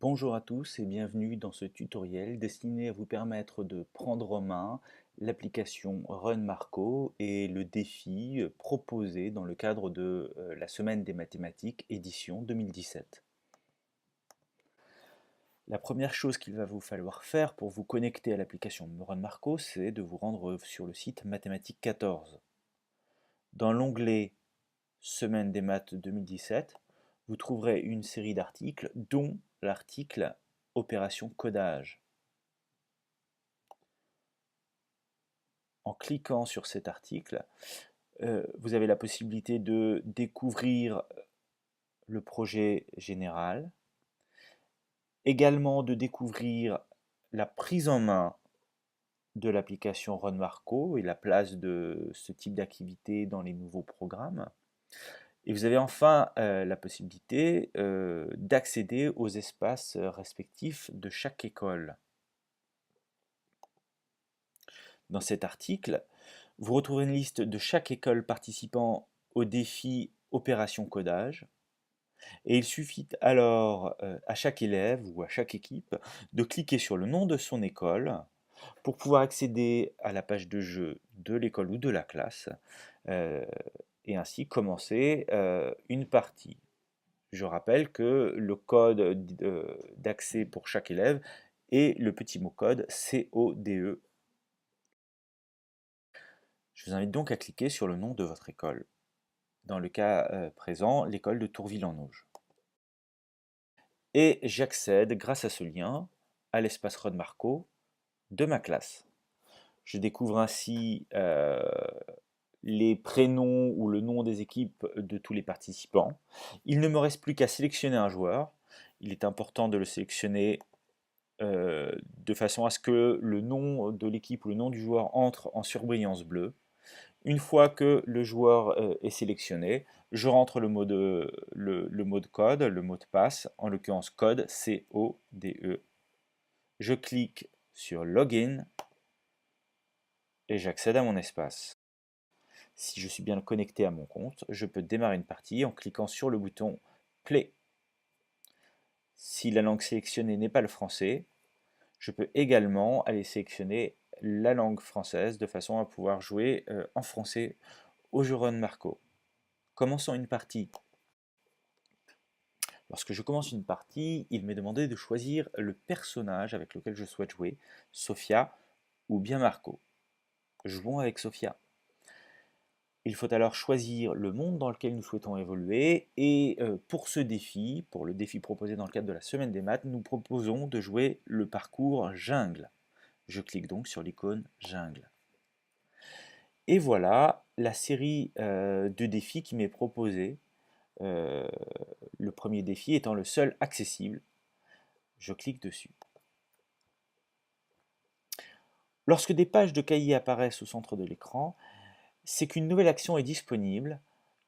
Bonjour à tous et bienvenue dans ce tutoriel destiné à vous permettre de prendre en main l'application Run Marco et le défi proposé dans le cadre de la Semaine des mathématiques édition 2017. La première chose qu'il va vous falloir faire pour vous connecter à l'application Run Marco, c'est de vous rendre sur le site Mathématiques 14. Dans l'onglet Semaine des maths 2017, vous trouverez une série d'articles, dont l'article Opération codage. En cliquant sur cet article, vous avez la possibilité de découvrir le projet général, également de découvrir la prise en main de l'application Run Marco et la place de ce type d'activité dans les nouveaux programmes. Et vous avez enfin la possibilité d'accéder aux espaces respectifs de chaque école. Dans cet article, vous retrouverez une liste de chaque école participant au défi Opération Codage. Et il suffit alors à chaque élève ou à chaque équipe de cliquer sur le nom de son école pour pouvoir accéder à la page de jeu de l'école ou de la classe euh, et ainsi commencer une partie. Je rappelle que le code d'accès pour chaque élève est le petit mot code CODE. Je vous invite donc à cliquer sur le nom de votre école. Dans le cas présent, l'école de Tourville-en-Auge. Et j'accède grâce à ce lien à l'espace Run Marco de ma classe. Je découvre ainsi les prénoms ou le nom des équipes de tous les participants. Il ne me reste plus qu'à sélectionner un joueur. Il est important de le sélectionner de façon à ce que le nom de l'équipe ou le nom du joueur entre en surbrillance bleue. Une fois que le joueur est sélectionné, je rentre le mot de code, le mot de passe, en l'occurrence code, C-O-D-E. Je clique sur Login et j'accède à mon espace. Si je suis bien connecté à mon compte, je peux démarrer une partie en cliquant sur le bouton Play. Si la langue sélectionnée n'est pas le français, je peux également aller sélectionner la langue française de façon à pouvoir jouer en français au jeu Run Marco. Commençons une partie. Lorsque je commence une partie, il m'est demandé de choisir le personnage avec lequel je souhaite jouer, Sophia ou bien Marco. Jouons avec Sophia. Il faut alors choisir le monde dans lequel nous souhaitons évoluer et pour ce défi, pour le défi proposé dans le cadre de la semaine des maths, nous proposons de jouer le parcours jungle. Je clique donc sur l'icône jungle. Et voilà la série de défis qui m'est proposée. Le premier défi étant le seul accessible. Je clique dessus. Lorsque des pages de cahiers apparaissent au centre de l'écran, c'est qu'une nouvelle action est disponible.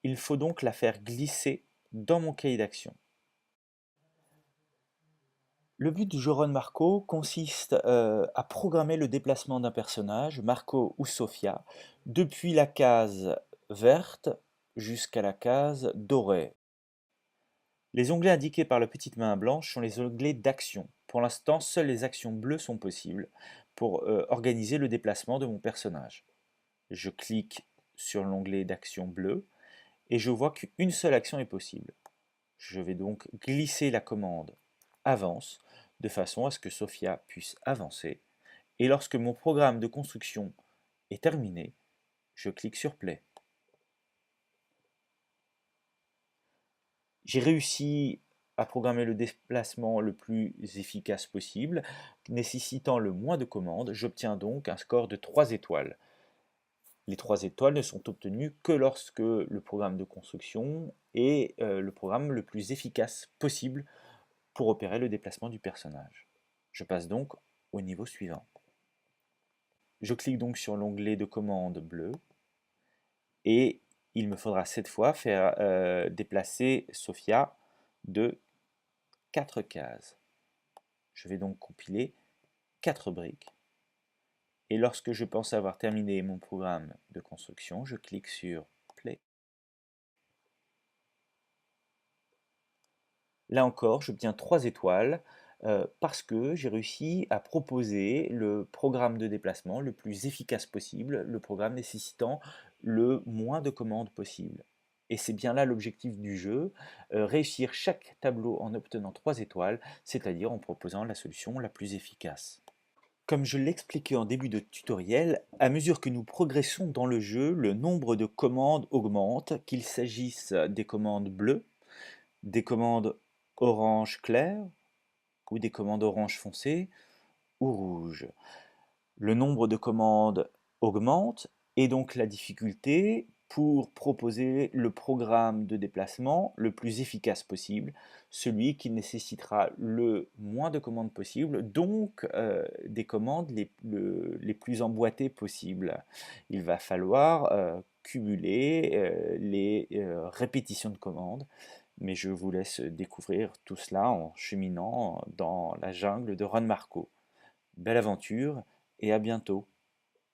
Il faut donc la faire glisser dans mon cahier d'action. Le but du jeu Run Marco consiste à programmer le déplacement d'un personnage, Marco ou Sophia, depuis la case verte jusqu'à la case dorée. Les onglets indiqués par la petite main blanche sont les onglets d'action. Pour l'instant, seules les actions bleues sont possibles pour organiser le déplacement de mon personnage. Je clique sur l'onglet d'action bleu et je vois qu'une seule action est possible. Je vais donc glisser la commande avance de façon à ce que Sophia puisse avancer. Et lorsque mon programme de construction est terminé, je clique sur Play. J'ai réussi à programmer le déplacement le plus efficace possible, nécessitant le moins de commandes. J'obtiens donc un score de 3 étoiles. Les 3 étoiles ne sont obtenues que lorsque le programme de construction est le programme le plus efficace possible pour opérer le déplacement du personnage. Je passe donc au niveau suivant. Je clique donc sur l'onglet de commande bleu et il me faudra cette fois faire déplacer Sophia de 4 cases. Je vais donc compiler 4 briques et lorsque je pense avoir terminé mon programme de construction, je clique sur Play. Là encore, j'obtiens 3 étoiles parce que j'ai réussi à proposer le programme de déplacement le plus efficace possible, le programme nécessitant le moins de commandes possible. Et c'est bien là l'objectif du jeu, réussir chaque tableau en obtenant 3 étoiles, c'est-à-dire en proposant la solution la plus efficace. Comme je l'expliquais en début de tutoriel, à mesure que nous progressons dans le jeu, le nombre de commandes augmente, qu'il s'agisse des commandes bleues, des commandes orange clair ou des commandes orange foncé ou rouge. Le nombre de commandes augmente et donc la difficulté pour proposer le programme de déplacement le plus efficace possible, celui qui nécessitera le moins de commandes possible, donc des commandes les plus emboîtées possibles. Il va falloir cumuler les répétitions de commandes, mais je vous laisse découvrir tout cela en cheminant dans la jungle de Ron Marco. Belle aventure et à bientôt.